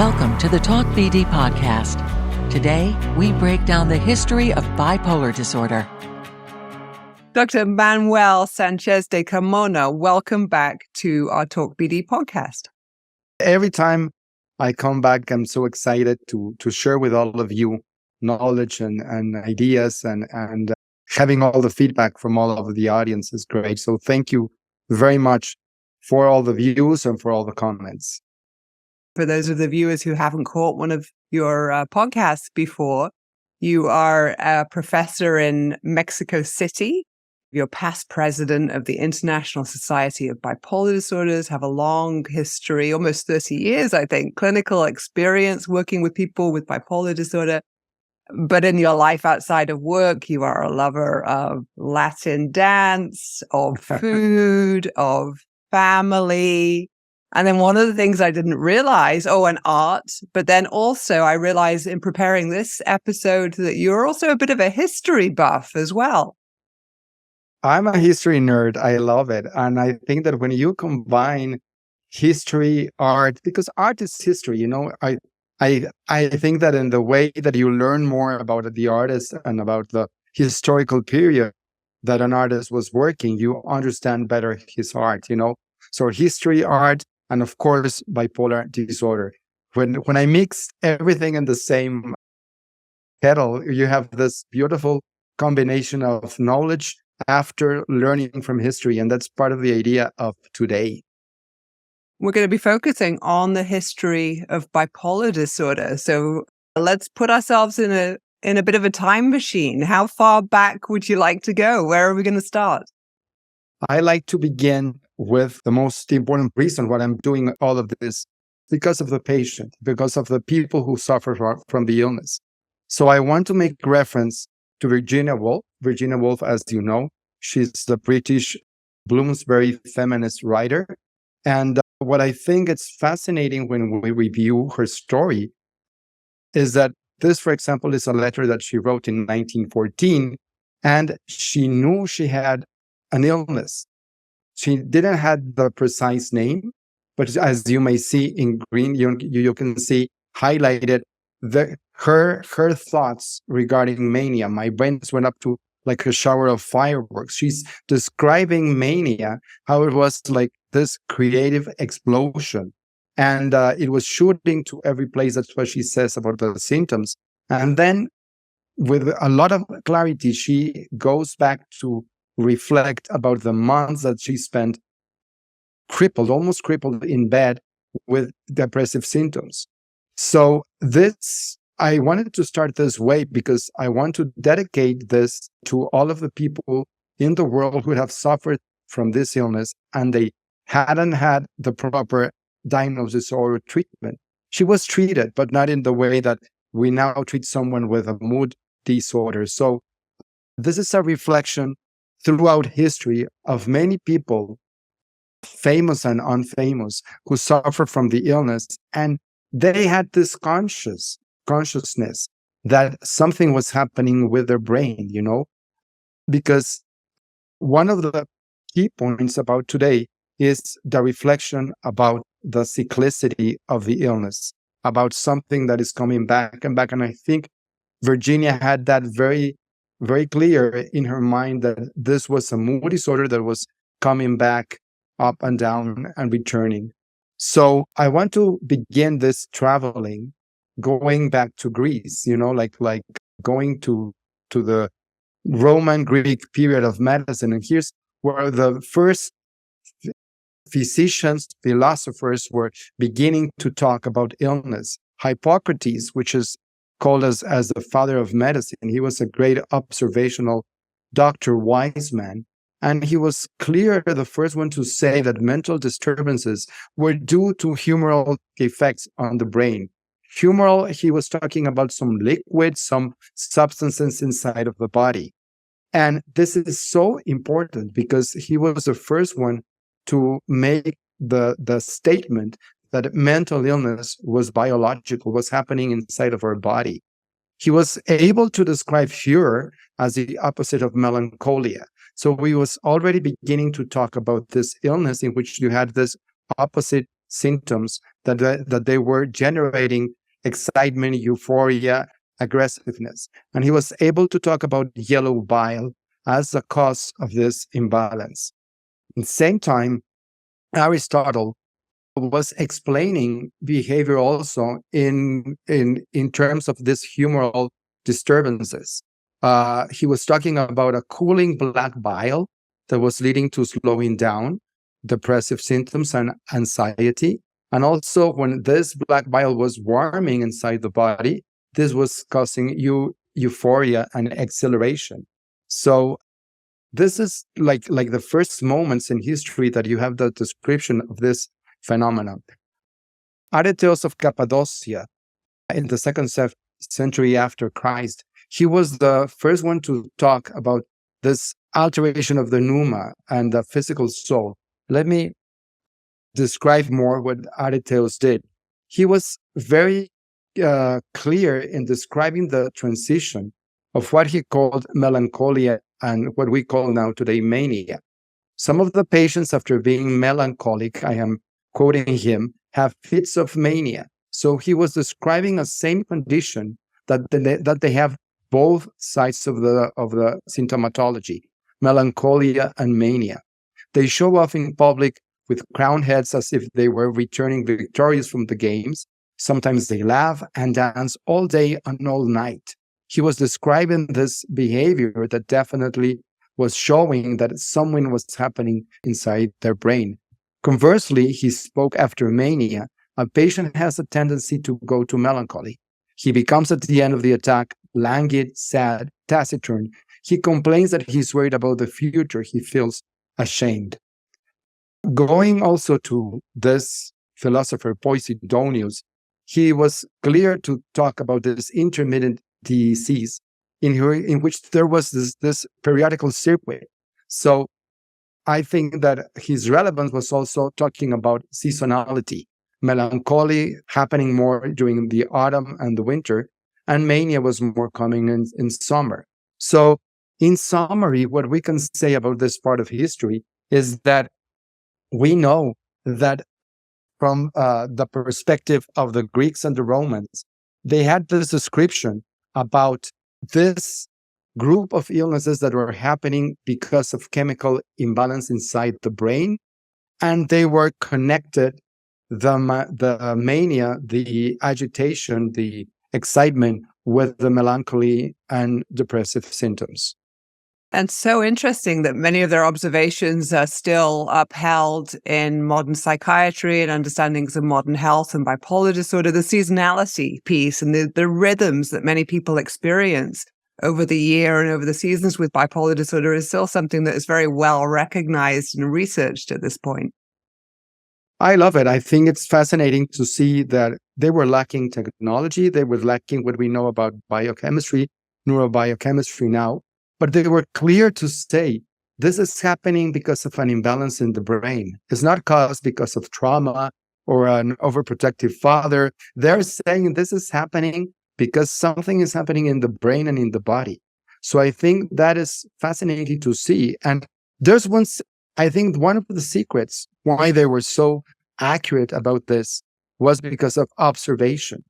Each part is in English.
Welcome to the Talk BD podcast. Today, we break down the history of bipolar disorder. Dr. Manuel Sánchez de Carmona, welcome back to our Talk BD podcast. Every time I come back, I'm so excited to share with all of you knowledge and ideas and having all the feedback from all of the audience is great. So thank you very much for all the views and for all the comments. For those of the viewers who haven't caught one of your podcasts before, you are a professor in Mexico City. You're past president of the International Society of Bipolar Disorders, have a long history, almost 30 years, I think, clinical experience working with people with bipolar disorder. But in your life outside of work, you are a lover of Latin dance, of food, of family. And then one of the things I didn't realize, and art, but then also I realized in preparing this episode that you're also a bit of a history buff as well. I'm a history nerd. I love it. And I think that when you combine history, art, because art is history, I think that in the way that you learn more about the artist and about the historical period that an artist was working, you understand better his art, So history, art, and of course, bipolar disorder. When I mix everything in the same kettle, you have this beautiful combination of knowledge after learning from history. And that's part of the idea of today. We're going to be focusing on the history of bipolar disorder. So let's put ourselves in a bit of a time machine. How far back would you like to go? Where are we going to start? I like to begin with the most important reason why I'm doing all of this, because of the patient, because of the people who suffer from the illness. So I want to make reference to Virginia Woolf. Virginia Woolf, as you know, she's the British Bloomsbury feminist writer. And what I think it's fascinating when we review her story is that this, for example, is a letter that she wrote in 1914, and she knew she had an illness. She didn't have the precise name, but as you may see in green, you can see highlighted her thoughts regarding mania. My brain went up to like a shower of fireworks. She's describing mania, how it was like this creative explosion. And it was shooting to every place. That's what she says about the symptoms. And then with a lot of clarity, she goes back to reflect about the months that she spent almost crippled in bed with depressive symptoms. So I wanted to start this way because I want to dedicate this to all of the people in the world who have suffered from this illness and they hadn't had the proper diagnosis or treatment. She was treated, but not in the way that we now treat someone with a mood disorder. So this is a reflection throughout history of many people, famous and unfamous, who suffer from the illness. And they had this consciousness that something was happening with their brain, because one of the key points about today is the reflection about the cyclicity of the illness, about something that is coming back and back. And I think Virginia had that very, very clear in her mind that this was a mood disorder that was coming back up and down and returning. So I want to begin this traveling, going back to Greece, like going to the Roman Greek period of medicine. And here's where the first physicians, philosophers were beginning to talk about illness. Hippocrates, which is called as the father of medicine, he was a great observational doctor, wise man. And he was clear, the first one to say that mental disturbances were due to humoral effects on the brain. Humoral, he was talking about some liquid, some substances inside of the body. And this is so important because he was the first one to make the statement that mental illness was biological, was happening inside of our body. He was able to describe furor as the opposite of melancholia. So we was already beginning to talk about this illness in which you had this opposite symptoms that they were generating excitement, euphoria, aggressiveness. And he was able to talk about yellow bile as the cause of this imbalance. At the same time, Aristotle was explaining behavior also in terms of these humoral disturbances. He was talking about a cooling black bile that was leading to slowing down depressive symptoms and anxiety. And also when this black bile was warming inside the body, this was causing euphoria and exhilaration. So this is like the first moments in history that you have the description of this phenomenon. Areteos of Cappadocia, in the second century after Christ, he was the first one to talk about this alteration of the pneuma and the physical soul. Let me describe more what Areteos did. He was very clear in describing the transition of what he called melancholia and what we call now today mania. Some of the patients, after being melancholic, I am quoting him, have fits of mania. So he was describing a same condition that they have both sides of the symptomatology, melancholia and mania. They show off in public with crowned heads as if they were returning victorious from the games. Sometimes they laugh and dance all day and all night. He was describing this behavior that definitely was showing that something was happening inside their brain. Conversely, he spoke after mania. A patient has a tendency to go to melancholy. He becomes at the end of the attack languid, sad, taciturn. He complains that he's worried about the future. He feels ashamed. Going also to this philosopher Posidonius, he was clear to talk about this intermittent disease in which there was this periodical circuit. So I think that his relevance was also talking about seasonality, melancholy happening more during the autumn and the winter, and mania was more coming in summer. So in summary, what we can say about this part of history is that we know that from the perspective of the Greeks and the Romans, they had this description about this group of illnesses that were happening because of chemical imbalance inside the brain, and they were connected, the mania, the agitation, the excitement, with the melancholy and depressive symptoms. And so interesting that many of their observations are still upheld in modern psychiatry and understandings of modern health and bipolar disorder, the seasonality piece and the rhythms that many people experience over the year and over the seasons with bipolar disorder is still something that is very well recognized and researched at this point. I love it. I think it's fascinating to see that they were lacking technology. They were lacking what we know about biochemistry, neurobiochemistry now. But they were clear to say, this is happening because of an imbalance in the brain. It's not caused because of trauma or an overprotective father. They're saying this is happening because something is happening in the brain and in the body. So I think that is fascinating to see. And there's I think one of the secrets why they were so accurate about this was because of observation.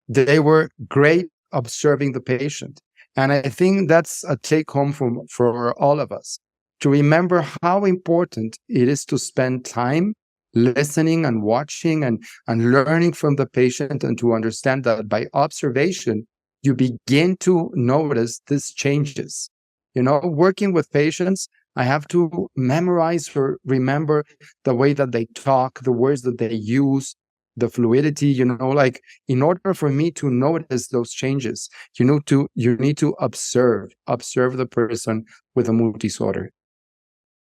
They were great observing the patient. And I think that's a take home for all of us, to remember how important it is to spend time listening and watching and learning from the patient, and to understand that by observation, you begin to notice these changes. Working with patients, I have to memorize or remember the way that they talk, the words that they use, the fluidity, like in order for me to notice those changes, you need to observe the person with a mood disorder.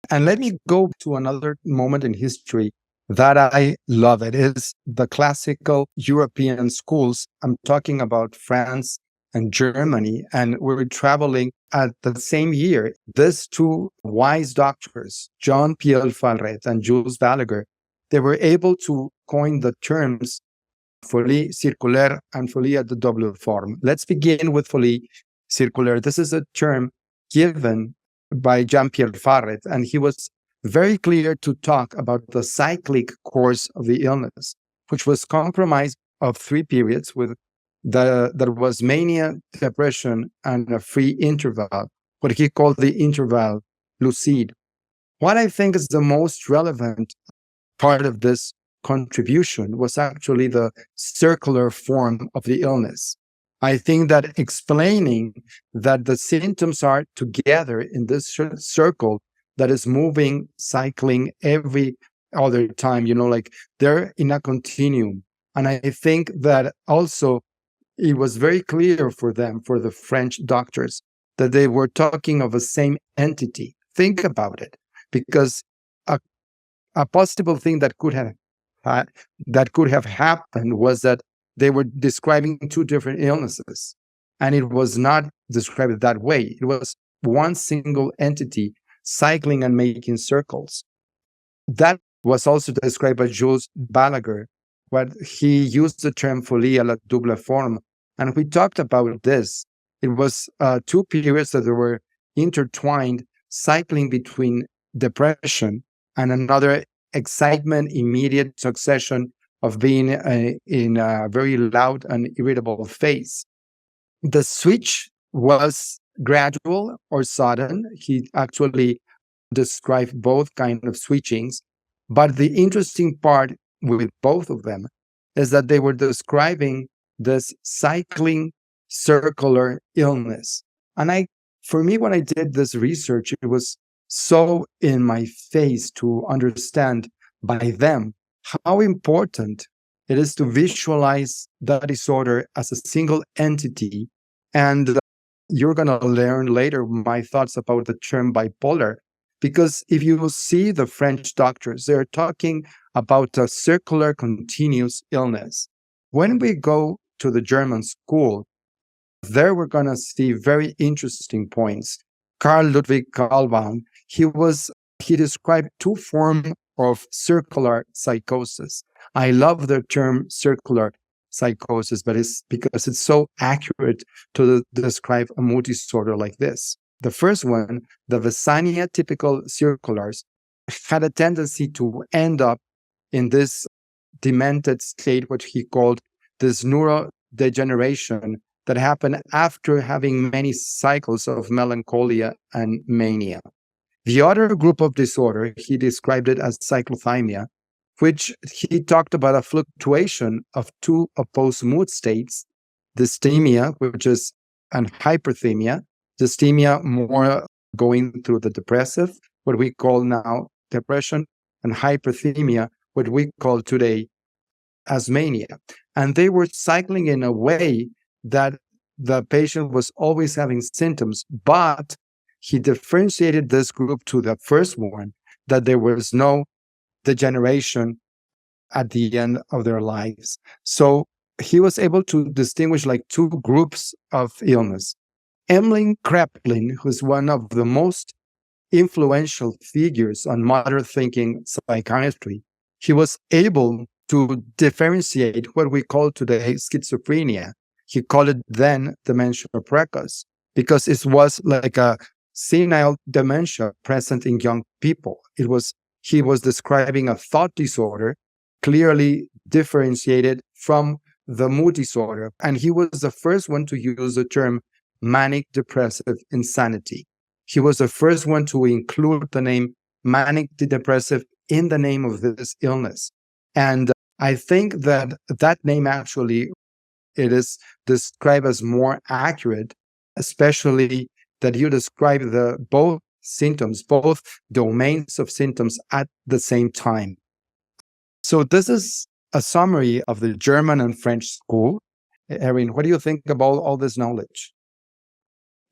And let me go to another moment in history that I love. It is the classical European schools. I'm talking about France and Germany, and we're traveling at the same year. These two wise doctors, Jean-Pierre Falret and Jules Balaguer, they were able to coin the terms folie circulaire and folie à double forme. Let's begin with folie circulaire. This is a term given by Jean-Pierre Falret, and he was very clear to talk about the cyclic course of the illness. which was compromised of 3 periods with that was mania, depression, and a free interval, what he called the interval lucide. What I think is the most relevant part of this contribution was actually the circular form of the illness. I think that explaining that the symptoms are together in this circle that is moving, cycling every other time, like they're in a continuum. And I think that also it was very clear for them, for the French doctors, that they were talking of a same entity. Think about it, because a possible thing that could have happened was that they were describing 2 different illnesses, and it was not described that way. It was one single entity cycling and making circles. That was also described by Jules Balaguer, where he used the term folie à la double forme, and we talked about this. It was 2 periods that were intertwined, cycling between depression and another excitement, immediate succession of being in a very loud and irritable phase. The switch was gradual or sudden. He actually described both kinds of switchings. But the interesting part with both of them is that they were describing this cycling circular illness. And for me, when I did this research, it was so in my face to understand by them how important it is to visualize that disorder as a single entity. And you're going to learn later my thoughts about the term bipolar, because if you see the French doctors, they're talking about a circular continuous illness. When we go to the German school, there we're going to see very interesting points. Carl Ludwig Kahlbaum, he described 2 forms of circular psychosis. I love the term circular psychosis, but it's because it's so accurate to describe a mood disorder like this. The first one, the Vesania typical circulars, had a tendency to end up in this demented state, which he called this neurodegeneration that happened after having many cycles of melancholia and mania. The other group of disorder, he described it as cyclothymia, which he talked about a fluctuation of 2 opposed mood states, dysthymia, which is, and hyperthymia. Dysthymia more going through the depressive, what we call now depression, and hyperthymia, what we call today as mania. And they were cycling in a way that the patient was always having symptoms, but he differentiated this group to the first one, that there was no degeneration at the end of their lives. So he was able to distinguish like 2 groups of illness. Emmeline Kraepelin, who's one of the most influential figures on modern thinking psychiatry, he was able to differentiate what we call today schizophrenia. He called it then dementia precoce, because it was like a senile dementia present in young people. He was describing a thought disorder, clearly differentiated from the mood disorder. And he was the first one to use the term manic-depressive insanity. He was the first one to include the name manic-depressive in the name of this illness. And I think that name actually, it is described as more accurate, especially that you describe both symptoms, both domains of symptoms at the same time. So this is a summary of the German and French school. Erin, what do you think about all this knowledge?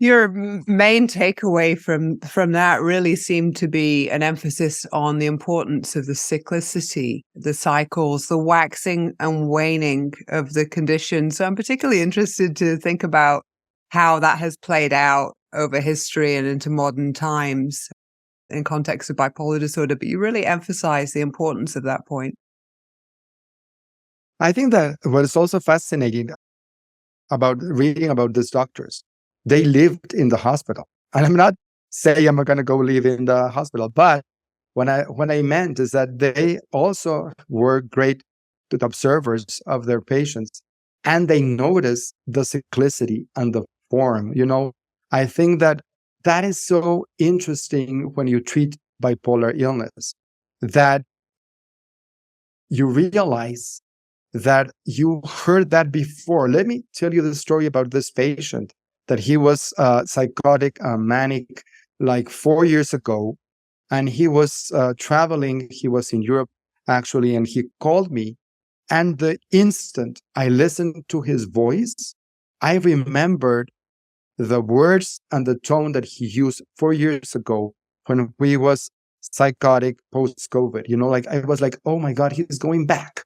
Your main takeaway from that really seemed to be an emphasis on the importance of the cyclicity, the cycles, the waxing and waning of the condition. So I'm particularly interested to think about how that has played out over history and into modern times in context of bipolar disorder. But you really emphasize the importance of that point. I think that what is also fascinating about reading about these doctors, they lived in the hospital. And I'm not saying I'm going to go live in the hospital, but what I meant is that they also were great the observers of their patients, and they notice the cyclicity and the form. I think that is so interesting when you treat bipolar illness, that you realize that you heard that before. Let me tell you the story about this patient, that he was psychotic, manic, like 4 years ago. And he was traveling. He was in Europe, actually, and he called me. And the instant I listened to his voice, I remembered the words and the tone that he used 4 years ago when he was psychotic post-COVID. Like I was like, oh my God, he's going back.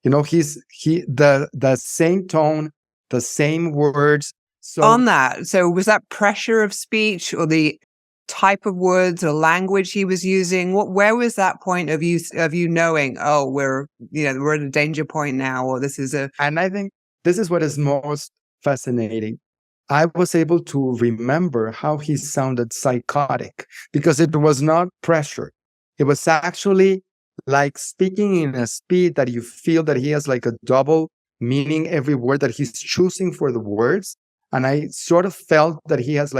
The same tone, the same words. So on that, so was that pressure of speech or the type of words or language he was using? Where was that point of you knowing, oh, we're at a danger point now, or this is and I think this is what is most fascinating. I was able to remember how he sounded psychotic, because it was not pressure. It was actually like speaking in a speed that you feel that he has like a double meaning every word that he's choosing for the words. And I sort of felt that he had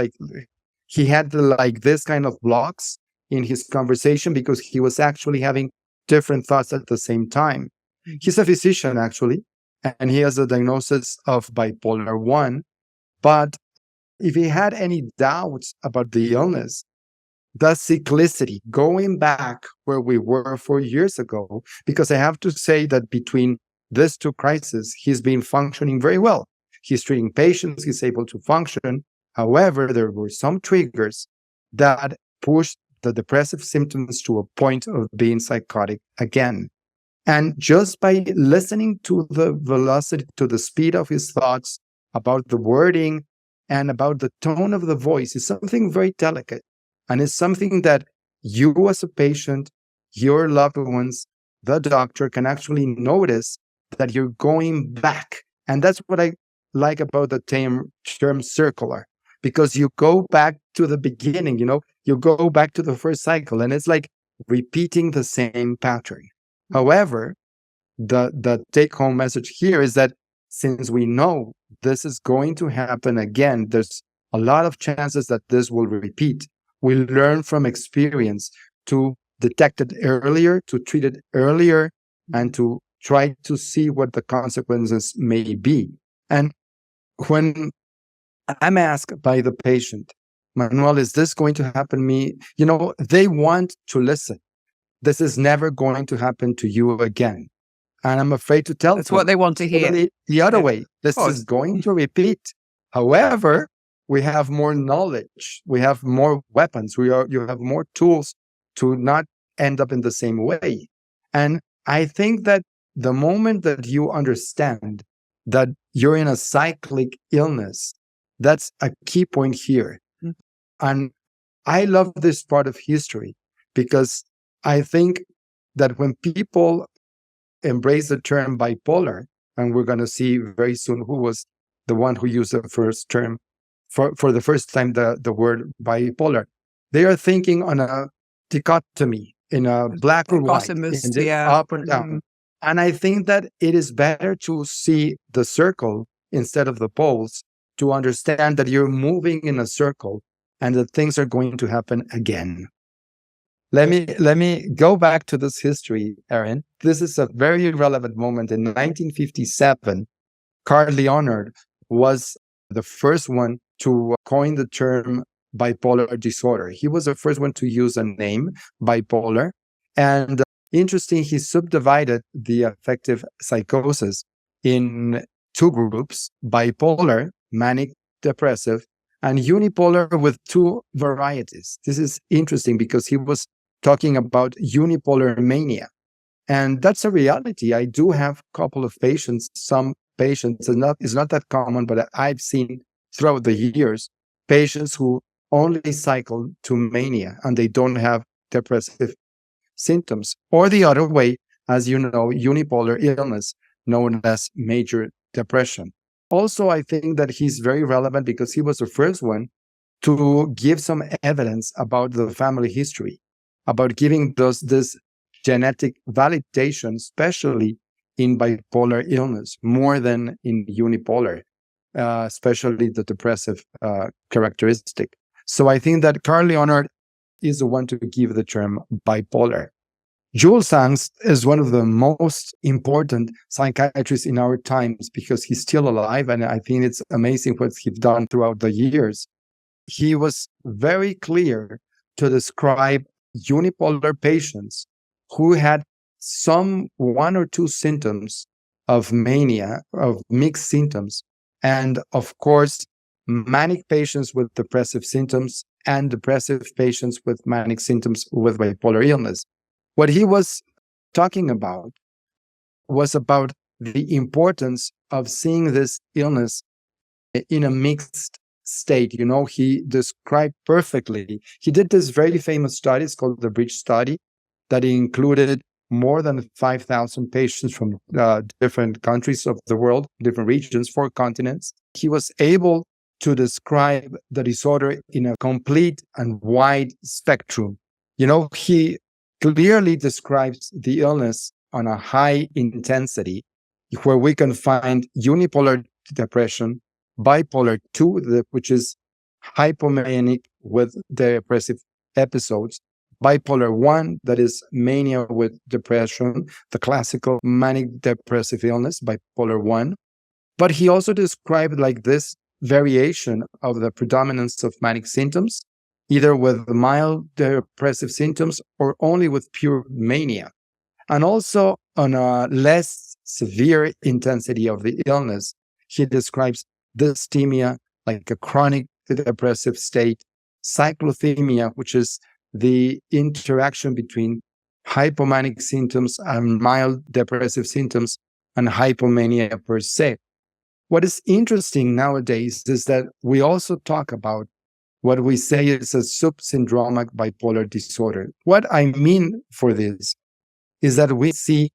like this kind of blocks in his conversation, because he was actually having different thoughts at the same time. He's a physician, actually, and he has a diagnosis of bipolar 1. But if he had any doubts about the illness, the cyclicity, going back where we were 4 years ago, because I have to say that between these two crises, he's been functioning very well. He's treating patients, he's able to function. However, there were some triggers that pushed the depressive symptoms to a point of being psychotic again. And just by listening to the velocity, to the speed of his thoughts, about the wording and about the tone of the voice, is something very delicate. And it's something that you as a patient, your loved ones, the doctor can actually notice that you're going back. And that's what I like about the term circular, because you go back to the beginning, you go back to the first cycle, and it's like repeating the same pattern. However, the take-home message here is that since we know this is going to happen again, there's a lot of chances that this will repeat. We learn from experience to detect it earlier, to treat it earlier, and to try to see what the consequences may be. And when I'm asked by the patient, Manuel, is this going to happen to me? They want to listen. This is never going to happen to you again. And I'm afraid to tell them. That's what they want to hear. The other way, this is going to repeat. However, we have more knowledge. We have more weapons. You have more tools to not end up in the same way. And I think that the moment that you understand that you're in a cyclic illness, that's a key point here. Mm-hmm. And I love this part of history, because I think that when people embrace the term bipolar, and we're going to see very soon who was the one who used the first term for the first time, the word bipolar, they are thinking on a dichotomy, in a black or white, up and down. Mm-hmm. And I think that it is better to see the circle instead of the poles, to understand that you're moving in a circle and that things are going to happen again. Let me go back to this history, Erin. This is a very relevant moment. In 1957, Carl Leonard was the first one to coin the term bipolar disorder. He was the first one to use a name, bipolar. And interesting, he subdivided the affective psychosis in two groups: bipolar, manic-depressive, and unipolar, with two varieties. This is interesting because he was talking about unipolar mania. And that's a reality. I do have a couple of patients, some patients, it's not that common, but I've seen throughout the years, patients who only cycle to mania and they don't have depressive symptoms. Or the other way, as you know, unipolar illness known as major depression. Also, I think that he's very relevant because he was the first one to give some evidence about the family history, about giving this genetic validation, especially in bipolar illness more than in unipolar, especially the depressive characteristic. So I think that Carl Leonard is the one to give the term bipolar. Jules Sangs is one of the most important psychiatrists in our times because he's still alive, and I think it's amazing what he's done throughout the years. He was very clear to describe unipolar patients who had some one or two symptoms of mania, of mixed symptoms, and of course, manic patients with depressive symptoms and depressive patients with manic symptoms with bipolar illness. What he was talking about was about the importance of seeing this illness in a mixed state. You know, he described perfectly. He did this very famous study, it's called the Bridge Study, that included more than 5,000 patients from different countries of the world, different regions, 4 continents. He was able to describe the disorder in a complete and wide spectrum. You know, he clearly describes the illness on a high intensity, where we can find unipolar depression, bipolar 2, which is hypomanic with depressive episodes, bipolar 1, that is mania with depression, the classical manic-depressive illness, bipolar 1. But he also described like this variation of the predominance of manic symptoms, either with mild depressive symptoms or only with pure mania. And also on a less severe intensity of the illness, he describes dysthymia, like a chronic depressive state, cyclothymia, which is the interaction between hypomanic symptoms and mild depressive symptoms, and hypomania per se. What is interesting nowadays is that we also talk about what we say is a subsyndromic bipolar disorder. What I mean for this is that we see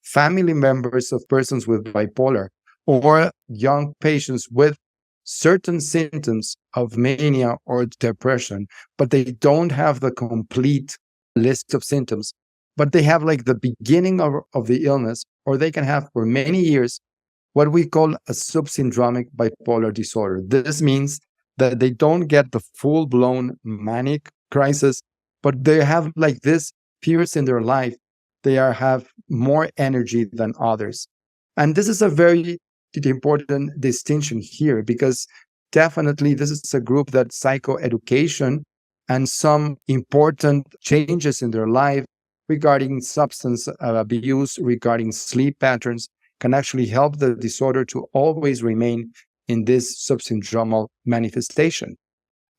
family members of persons with bipolar or young patients with certain symptoms of mania or depression, but they don't have the complete list of symptoms, but they have like the beginning of the illness, or they can have for many years what we call a subsyndromic bipolar disorder. This means that they don't get the full-blown manic crisis, but they have like this periods in their life, they have more energy than others. And this is a very important distinction here, because definitely this is a group that psychoeducation and some important changes in their life regarding substance abuse, regarding sleep patterns, can actually help the disorder to always remain in this subsyndromal manifestation.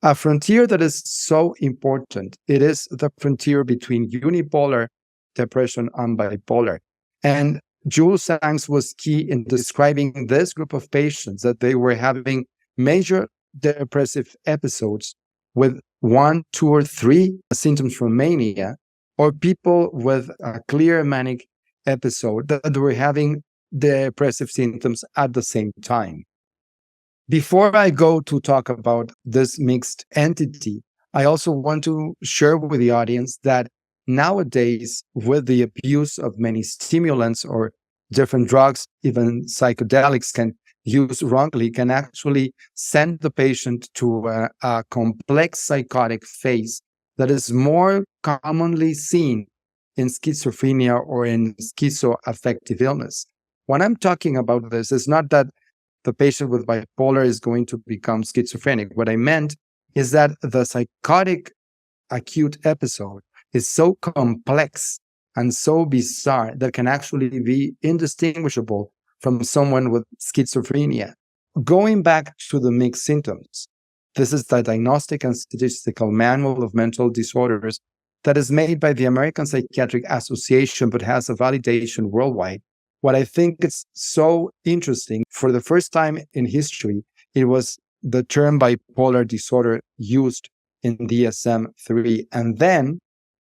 A frontier that is so important, it is the frontier between unipolar depression and bipolar. And Jules Sangs was key in describing this group of patients, that they were having major depressive episodes with 1, 2, or 3 symptoms from mania, or people with a clear manic episode that were having depressive symptoms at the same time. Before I go to talk about this mixed entity, I also want to share with the audience that nowadays, with the abuse of many stimulants or different drugs, even psychedelics can use wrongly, can actually send the patient to a complex psychotic phase that is more commonly seen in schizophrenia or in schizoaffective illness. When I'm talking about this, it's not that the patient with bipolar is going to become schizophrenic. What I meant is that the psychotic acute episode is so complex and so bizarre that can actually be indistinguishable from someone with schizophrenia. Going back to the mixed symptoms, this is the Diagnostic and Statistical Manual of Mental Disorders that is made by the American Psychiatric Association but has a validation worldwide. What I think is so interesting, for the first time in history, it was the term bipolar disorder used in DSM-3. And then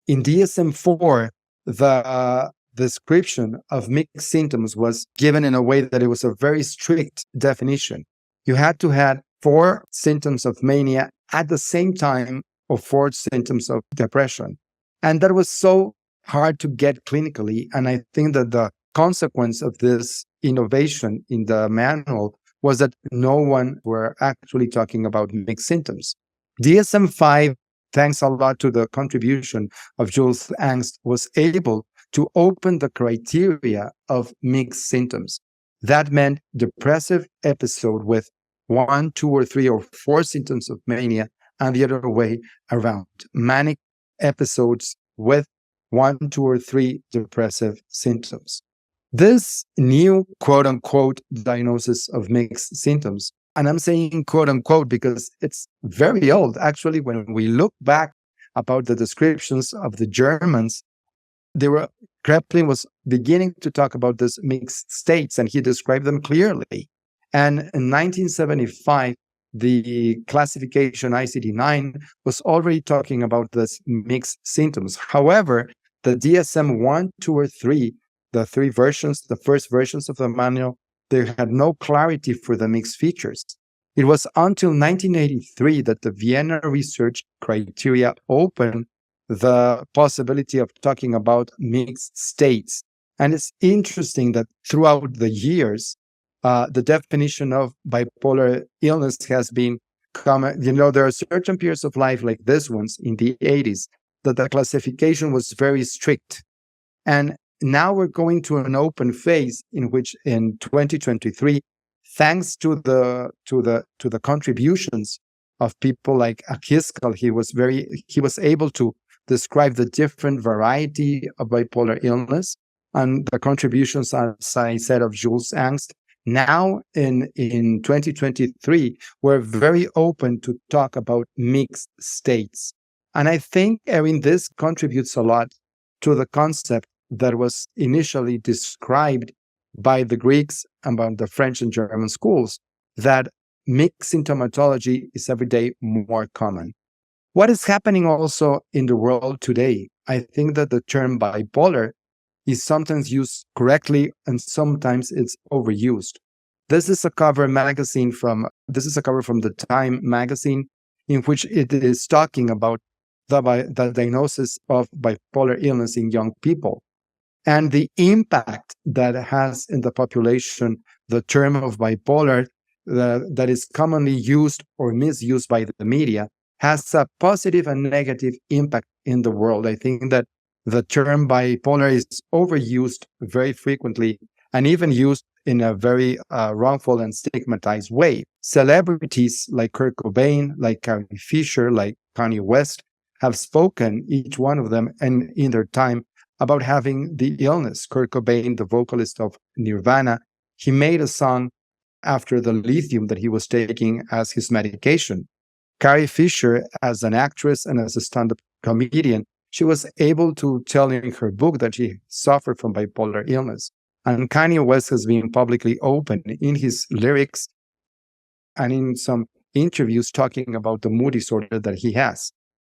in DSM-4, the description of mixed symptoms was given in a way that it was a very strict definition. You had to have 4 symptoms of mania at the same time of 4 symptoms of depression. And that was so hard to get clinically. And I think that the consequence of this innovation in the manual was that no one were actually talking about mixed symptoms. DSM-5, thanks a lot to the contribution of Jules Angst, was able to open the criteria of mixed symptoms. That meant depressive episode with 1, 2, or 3, or 4 symptoms of mania, and the other way around. Manic episodes with 1, 2, or 3 depressive symptoms. This new quote-unquote diagnosis of mixed symptoms, and I'm saying quote-unquote because it's very old. Actually, when we look back about the descriptions of the Germans, Kraepelin was beginning to talk about this mixed states, and he described them clearly. And in 1975, the classification ICD-9 was already talking about this mixed symptoms. However, the DSM-1, 2, or 3, the 3 versions, the first versions of the manual, they had no clarity for the mixed features. It was until 1983 that the Vienna research criteria opened the possibility of talking about mixed states. And it's interesting that throughout the years, the definition of bipolar illness has been common. There are certain periods of life like this ones in the 80s that the classification was very strict. And now we're going to an open phase in which in 2023, thanks to the contributions of people like Akiskel, he was able to describe the different variety of bipolar illness and the contributions, as I said, of Jules Angst. Now in 2023, we're very open to talk about mixed states. And I think, Erin, this contributes a lot to the concept that was initially described by the Greeks and by the French and German schools, that mixed symptomatology is every day more common. What is happening also in the world today? I think that the term bipolar is sometimes used correctly and sometimes it's overused. This is a cover from the Time magazine, in which it is talking about the diagnosis of bipolar illness in young people and the impact that has in the population. The term of bipolar that is commonly used or misused by the media has a positive and negative impact in the world. I think that the term bipolar is overused very frequently and even used in a very wrongful and stigmatized way. Celebrities like Kurt Cobain, like Carrie Fisher, like Kanye West have spoken, each one of them, and in their time, about having the illness. Kurt Cobain, the vocalist of Nirvana, he made a song after the lithium that he was taking as his medication. Carrie Fisher, as an actress and as a stand-up comedian, she was able to tell in her book that she suffered from bipolar illness. And Kanye West has been publicly open in his lyrics and in some interviews talking about the mood disorder that he has.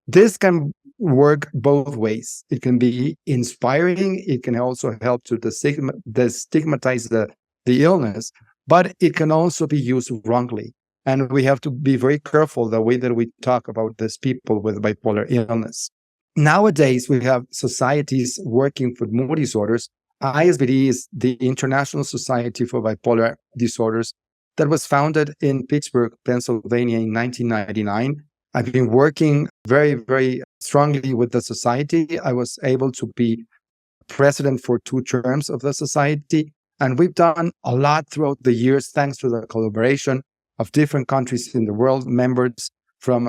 This can work both ways. It can be inspiring. It can also help to destigmatize the illness, but it can also be used wrongly. And we have to be very careful the way that we talk about these people with bipolar illness. Nowadays, we have societies working for mood disorders. ISBD is the International Society for Bipolar Disorders that was founded in Pittsburgh, Pennsylvania in 1999. I've been working very, very strongly with the society. I was able to be president for 2 terms of the society. And we've done a lot throughout the years, thanks to the collaboration of different countries in the world, members from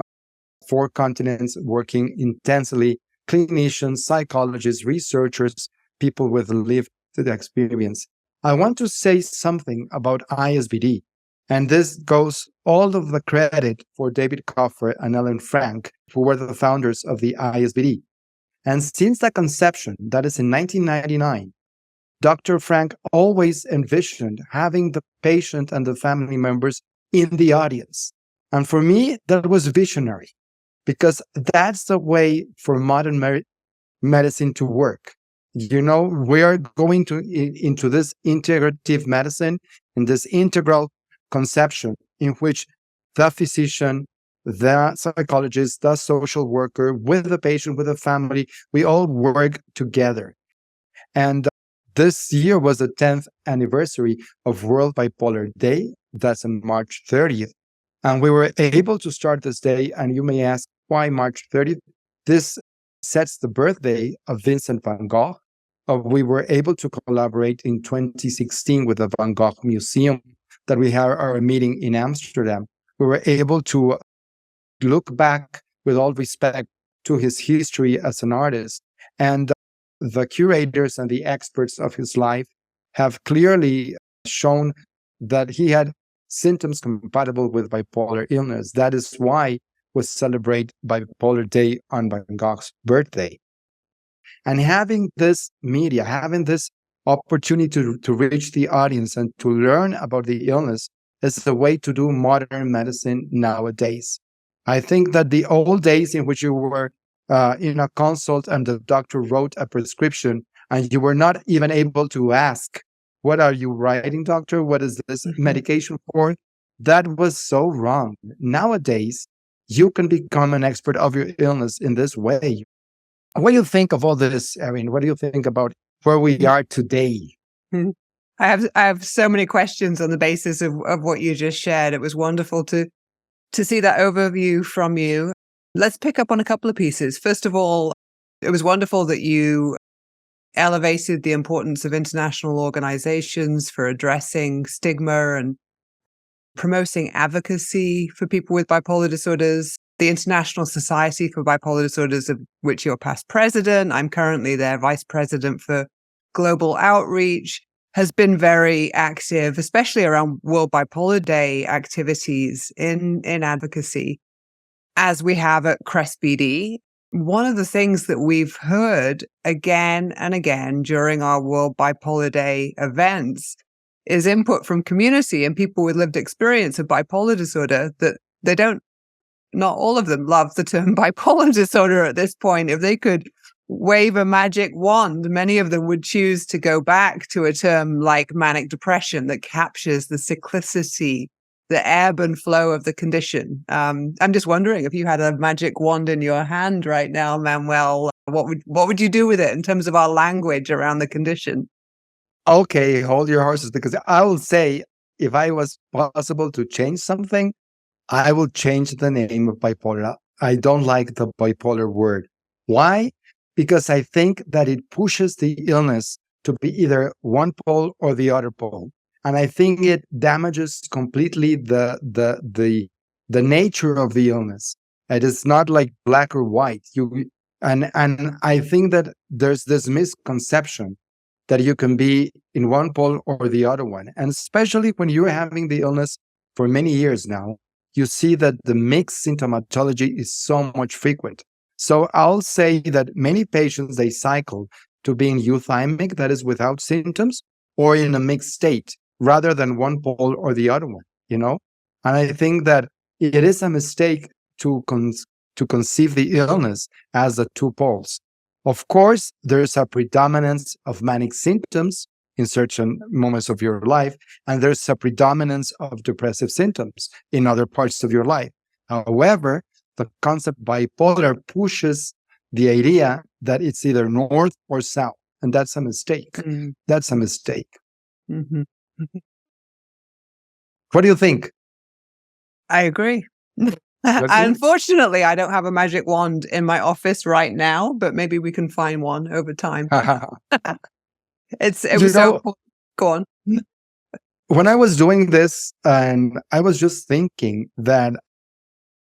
4 continents working intensely, clinicians, psychologists, researchers, people with lived experience. I want to say something about ISBD. And this goes all of the credit for David Coffer and Ellen Frank, who were the founders of the ISBD. And since the conception, that is in 1999, Dr. Frank always envisioned having the patient and the family members in the audience. And for me, that was visionary, because that's the way for modern medicine to work. We are going into this integrative medicine, in this integral conception in which the physician, the psychologist, the social worker, with the patient, with the family, we all work together. And this year was the 10th anniversary of World Bipolar Day. That's on March 30th. And we were able to start this day. And you may ask, why March 30th? This sets the birthday of Vincent van Gogh. We were able to collaborate in 2016 with the Van Gogh Museum that we have our meeting in Amsterdam. We were able to look back with all respect to his history as an artist. And the curators and the experts of his life have clearly shown that he had symptoms compatible with bipolar illness. That is why we celebrate Bipolar Day on Van Gogh's birthday. And having this media, having this opportunity to reach the audience and to learn about the illness is the way to do modern medicine nowadays. I think that the old days in which you were in a consult and the doctor wrote a prescription and you were not even able to ask, what are you writing, doctor? What is this medication for? That was so wrong. Nowadays, you can become an expert of your illness in this way. What do you think of all this, Erin? What do you think about where we are today? I have so many questions on the basis of what you just shared. It was wonderful to see that overview from you. Let's pick up on a couple of pieces. First of all, it was wonderful that you elevated the importance of international organizations for addressing stigma and promoting advocacy for people with bipolar disorders. The International Society for Bipolar Disorders, of which you're past president, I'm currently their vice president for global outreach, has been very active, especially around World Bipolar Day activities in advocacy. As we have at CREST BD, one of the things that we've heard again and again during our World Bipolar Day events is input from community and people with lived experience of bipolar disorder that they don't, not all of them love the term bipolar disorder at this point. If they could wave a magic wand, many of them would choose to go back to a term like manic-depression that captures the cyclicity, the ebb and flow of the condition. I'm just wondering if you had a magic wand in your hand right now, Manuel, what would you do with it in terms of our language around the condition? Okay, hold your horses, because I will say, if I was possible to change something, I will change the name of bipolar. I don't like the bipolar word. Why? Because I think that it pushes the illness to be either one pole or the other pole. And I think it damages completely the nature of the illness. It is not like black or white. And I think that there's this misconception that you can be in one pole or the other one. And especially when you're having the illness for many years now, you see that the mixed symptomatology is so much frequent. So I'll say that many patients, they cycle to being euthymic, that is without symptoms, or in a mixed state, rather than one pole or the other one, you know? And I think that it is a mistake to conceive the illness as the two poles. Of course, there's a predominance of manic symptoms in certain moments of your life, and there's a predominance of depressive symptoms in other parts of your life. However, the concept bipolar pushes the idea that it's either north or south, and that's a mistake. Mm. That's a mistake. Mm-hmm. What do you think? I agree. Unfortunately, I don't have a magic wand in my office right now, but maybe we can find one over time. It was so cool. Go on. When I was doing this, and I was just thinking that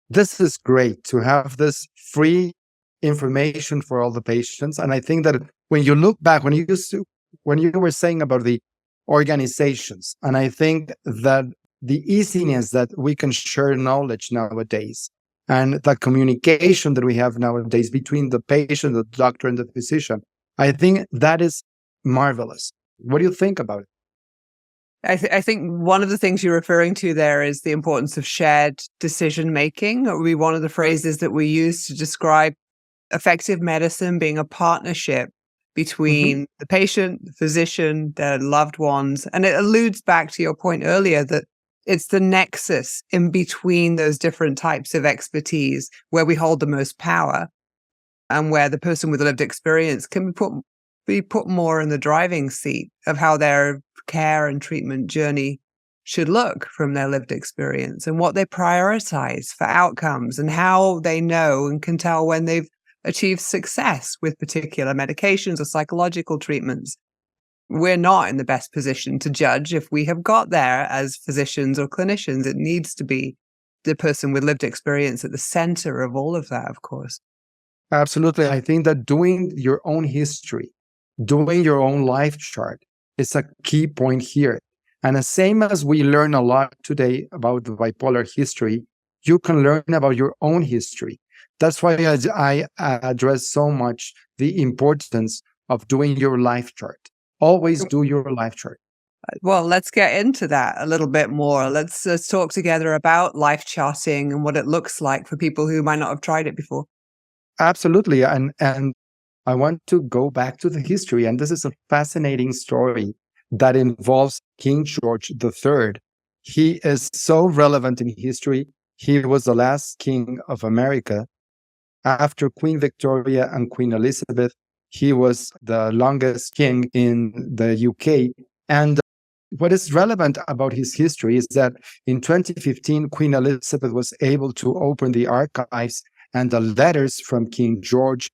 this is great to have this free information for all the patients. And I think that when you look back, when you were saying about the organizations, and I think that the easiness that we can share knowledge nowadays, and the communication that we have nowadays between the patient, the doctor, and the physician, I think that is marvelous. What do you think about it? I think one of the things you're referring to there is the importance of shared decision making. It would be one of the phrases that we use to describe effective medicine being a partnership between the patient, the physician, their loved ones. And it alludes back to your point earlier that it's the nexus in between those different types of expertise where we hold the most power and where the person with a lived experience can be put be put more in the driving seat of how their care and treatment journey should look from their lived experience and what they prioritize for outcomes and how they know and can tell when they've achieved success with particular medications or psychological treatments. We're not in the best position to judge if we have got there as physicians or clinicians. It needs to be the person with lived experience at the center of all of that, of course. Absolutely. I think that doing your own history, doing your own life chart is a key point here. And the same as we learn a lot today about the bipolar history, you can learn about your own history. That's why I address so much the importance of doing your life chart. Always do your life chart. Well, let's get into that a little bit more. Let's talk together about life charting and what it looks like for people who might not have tried it before. Absolutely. And I want to go back to the history. And this is a fascinating story that involves King George III. He is so relevant in history. He was the last king of America. After Queen Victoria and Queen Elizabeth, he was the longest king in the UK. And what is relevant about his history is that in 2015, Queen Elizabeth was able to open the archives and the letters from King George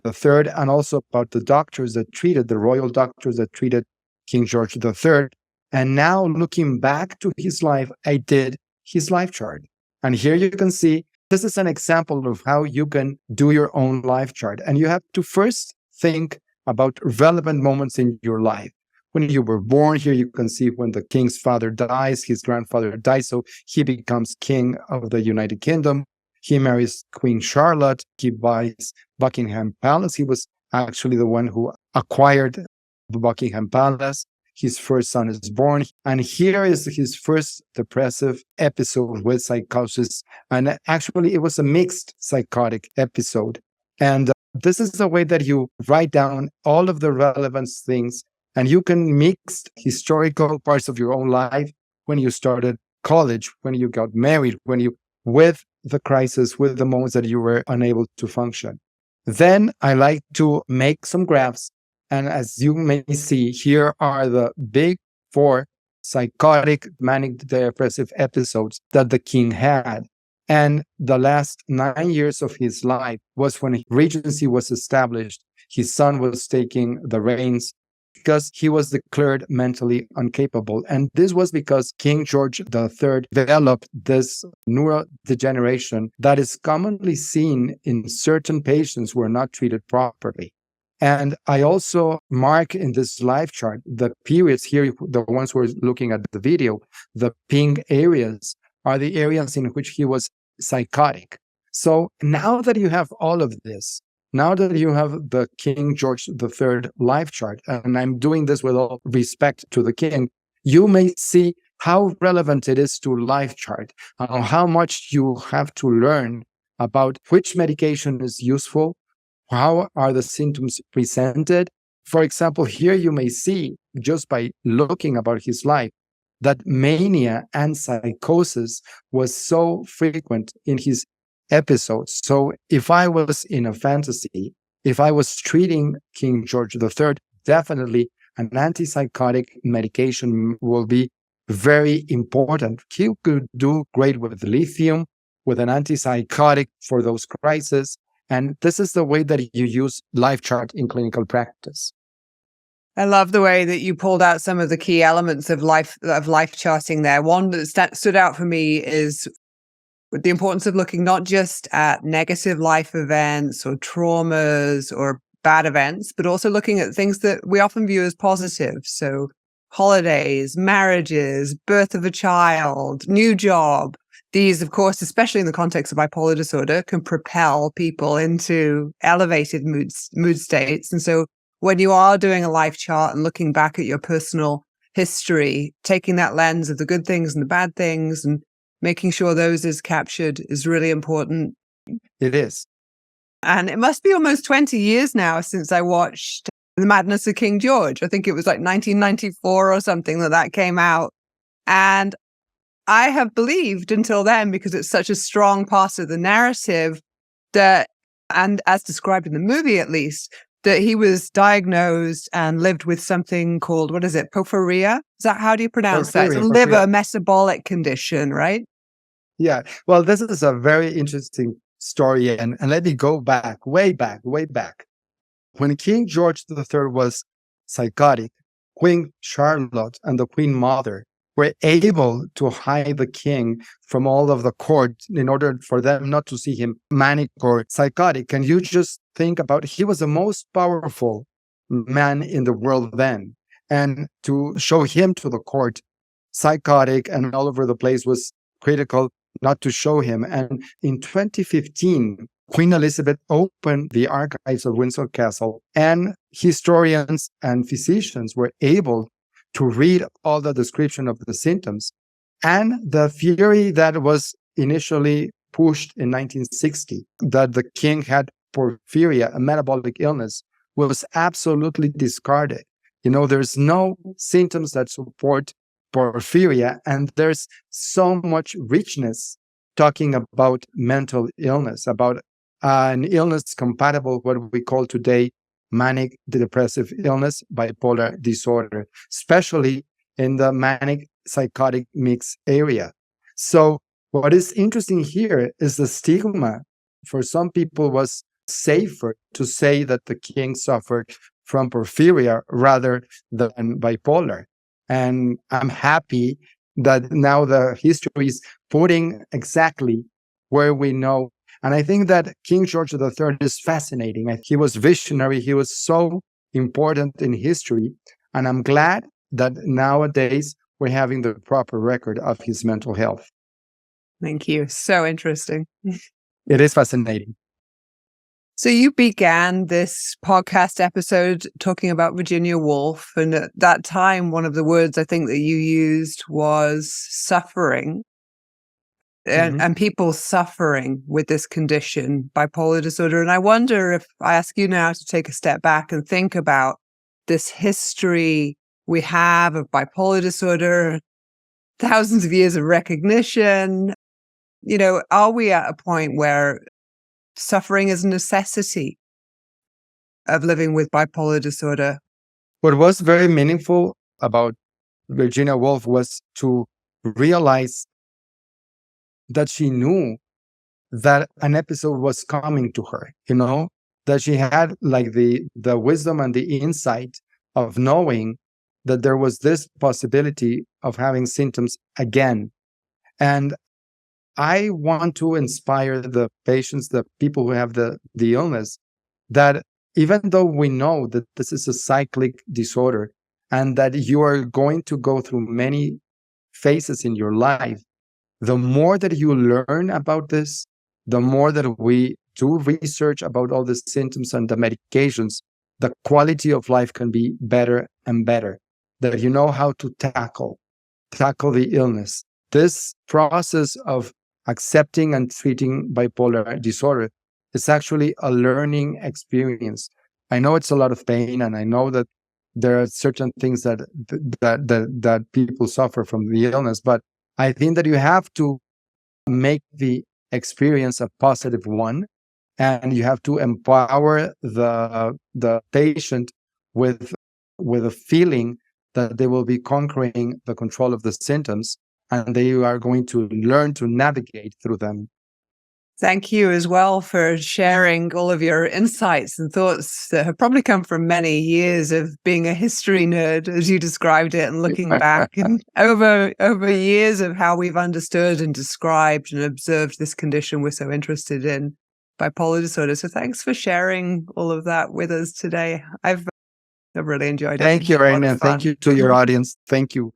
III, and also about the doctors that treated, the royal doctors that treated King George III. And now looking back to his life, I did his life chart. And here you can see, this is an example of how you can do your own life chart. And you have to first think about relevant moments in your life. When you were born, here you can see when the king's father dies, his grandfather dies, so he becomes king of the United Kingdom. He marries Queen Charlotte. He buys Buckingham Palace. He was actually the one who acquired the Buckingham Palace. His first son is born. And here is his first depressive episode with psychosis. And actually, it was a mixed psychotic episode. And this is the way that you write down all of the relevant things. And you can mix historical parts of your own life when you started college, when you got married, with the crisis, with the moments that you were unable to function. Then I like to make some graphs. And as you may see, here are the big 4 psychotic manic-depressive episodes that the king had. And the last 9 years of his life was when Regency was established. His son was taking the reins because he was declared mentally incapable. And this was because King George III developed this neurodegeneration that is commonly seen in certain patients who are not treated properly. And I also mark in this life chart the periods here, the ones who are looking at the video, the pink areas are the areas in which he was psychotic. So now that you have all of this, now that you have the King George III life chart, and I'm doing this with all respect to the king, you may see how relevant it is to life chart, how much you have to learn about which medication is useful, how are the symptoms presented. For example, here you may see, just by looking about his life, that mania and psychosis was so frequent in his episodes. So if I was in a fantasy, if I was treating King George III, definitely an antipsychotic medication will be very important. He could do great with lithium, with an antipsychotic for those crises. And this is the way that you use life chart in clinical practice. I love the way that you pulled out some of the key elements of life charting there. One that stood out for me is the importance of looking not just at negative life events or traumas or bad events, but also looking at things that we often view as positive. So holidays, marriages, birth of a child, new job. These, of course, especially in the context of bipolar disorder, can propel people into elevated mood states. And so when you are doing a life chart and looking back at your personal history, taking that lens of the good things and the bad things and making sure those is captured is really important. It is. And it must be almost 20 years now since I watched The Madness of King George. I think it was like 1994 or something that came out. And I have believed until then, because it's such a strong part of the narrative, that, and as described in the movie at least, that he was diagnosed and lived with something called, what is it, porphyria? How do you pronounce that? It's a liver metabolic condition, right? Yeah. Well, this is a very interesting story. And let me go back, way back. When King George III was psychotic, Queen Charlotte and the Queen Mother were able to hide the king from all of the court in order for them not to see him manic or psychotic. And you just think about it, he was the most powerful man in the world then. And to show him to the court psychotic and all over the place was critical not to show him. And in 2015, Queen Elizabeth opened the archives of Windsor Castle, and historians and physicians were able to read all the description of the symptoms. And the theory that was initially pushed in 1960, that the king had porphyria, a metabolic illness, was absolutely discarded. There's no symptoms that support porphyria, and there's so much richness talking about mental illness, about an illness compatible with what we call today manic-depressive illness, bipolar disorder, especially in the manic-psychotic mix area. So what is interesting here is the stigma. For some people, was safer to say that the king suffered from porphyria rather than bipolar. And I'm happy that now the history is putting exactly where we know. And I think that King George III is fascinating. He was visionary. He was so important in history. And I'm glad that nowadays we're having the proper record of his mental health. Thank you. So interesting. It is fascinating. So you began this podcast episode talking about Virginia Woolf. And at that time, one of the words I think that you used was suffering. And people suffering with this condition, bipolar disorder. And I wonder if I ask you now to take a step back and think about this history we have of bipolar disorder, thousands of years of recognition. Are we at a point where suffering is a necessity of living with bipolar disorder? What was very meaningful about Virginia Woolf was to realize that she knew that an episode was coming to her, that she had like the wisdom and the insight of knowing that there was this possibility of having symptoms again. And I want to inspire the patients, the people who have the illness, that even though we know that this is a cyclic disorder and that you are going to go through many phases in your life, the more that you learn about this, the more that we do research about all the symptoms and the medications, the quality of life can be better and better. That you know how to tackle the illness. This process of accepting and treating bipolar disorder is actually a learning experience. I know it's a lot of pain, and I know that there are certain things that people suffer from the illness, but I think that you have to make the experience a positive one, and you have to empower the patient with a feeling that they will be conquering the control of the symptoms, and they are going to learn to navigate through them. Thank you as well for sharing all of your insights and thoughts that have probably come from many years of being a history nerd, as you described it, and looking back and over years of how we've understood and described and observed this condition we're so interested in, bipolar disorder. So thanks for sharing all of that with us today. I've really enjoyed it. Thank you, Raina. Thank you to your audience. Thank you.